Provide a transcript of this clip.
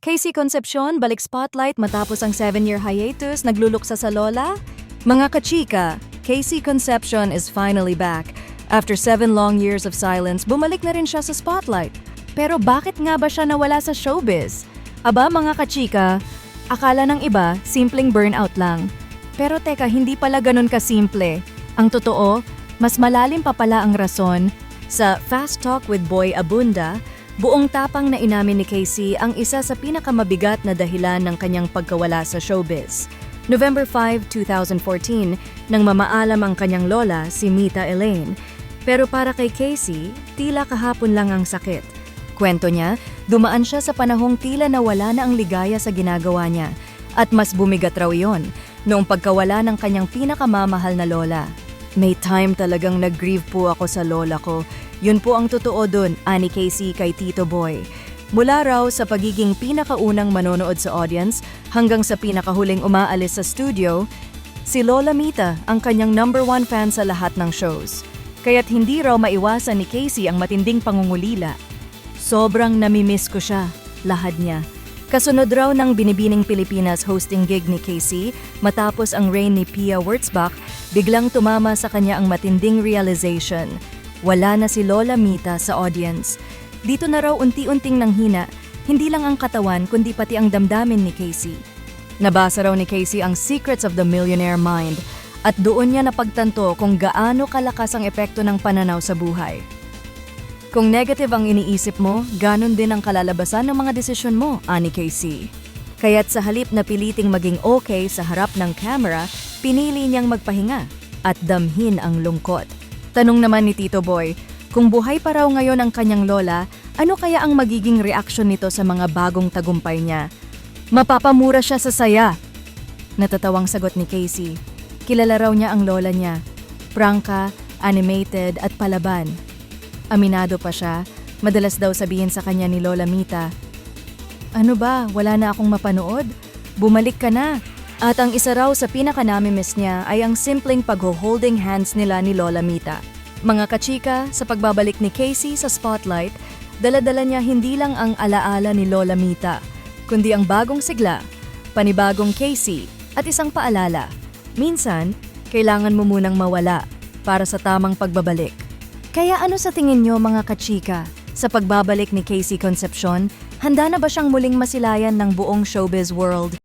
Casey Concepcion balik spotlight matapos ang 7-year hiatus, nagluluksa sa lola? Mga kachika, Casey Concepcion is finally back. After 7 long years of silence, bumalik na rin siya sa spotlight. Pero bakit nga ba siya nawala sa showbiz? Aba mga kachika, akala ng iba, simpleng burnout lang. Pero teka, hindi pala ganun kasimple. Ang totoo, mas malalim pa pala ang rason. Sa Fast Talk with Boy Abunda, buong tapang na inamin ni Casey ang isa sa pinakamabigat na dahilan ng kanyang pagkawala sa showbiz. November 5, 2014, nang mamaalam ang kanyang lola, si Mita Elaine. Pero para kay Casey, tila kahapon lang ang sakit. Kwento niya, dumaan siya sa panahong tila nawala na ang ligaya sa ginagawa niya. At mas bumigat raw yon noong pagkawala ng kanyang pinakamamahal na lola. May time talagang nag-grieve po ako sa lola ko. Yun po ang totoo dun, ani Casey kay Tito Boy. Mula raw sa pagiging pinakaunang manonood sa audience hanggang sa pinakahuling umaalis sa studio, si Lola Mita ang kanyang #1 fan sa lahat ng shows. Kaya't hindi raw maiwasan ni Casey ang matinding pangungulila. Sobrang namimiss ko siya, lahad niya. Kasunod raw ng Binibining Pilipinas hosting gig ni Casey, matapos ang reign ni Pia Wurtzbach, biglang tumama sa kanya ang matinding realization. Wala na si Lola Mita sa audience. Dito na raw unti-unting nanghina, hindi lang ang katawan kundi pati ang damdamin ni Casey. Nabasa raw ni Casey ang Secrets of the Millionaire Mind at doon niya napagtanto kung gaano kalakas ang epekto ng pananaw sa buhay. Kung negative ang iniisip mo, ganon din ang kalalabasan ng mga desisyon mo, ani Casey. Kaya't sa halip na piliting maging okay sa harap ng camera, pinili niyang magpahinga at damhin ang lungkot. Tanong naman ni Tito Boy, kung buhay pa raw ngayon ang kanyang lola, ano kaya ang magiging reaksyon nito sa mga bagong tagumpay niya? Mapapamura siya sa saya. Natatawang sagot ni Casey. Kilala raw niya ang lola niya. Prangka, animated at palaban. Aminado pa siya, madalas daw sabihin sa kanya ni Lola Mita, "Ano ba, wala na akong mapanood? Bumalik ka na." At ang isa raw sa pinaka-namimiss niya ay ang simpleng pag-holding hands nila ni Lola Mita. Mga kachika, sa pagbabalik ni Casey sa spotlight, dala-dala niya hindi lang ang alaala ni Lola Mita, kundi ang bagong sigla, panibagong Casey, at isang paalala. Minsan, kailangan mo munang mawala para sa tamang pagbabalik. Kaya ano sa tingin niyo mga kachika? Sa pagbabalik ni Casey Concepcion, handa na ba siyang muling masilayan ng buong showbiz world?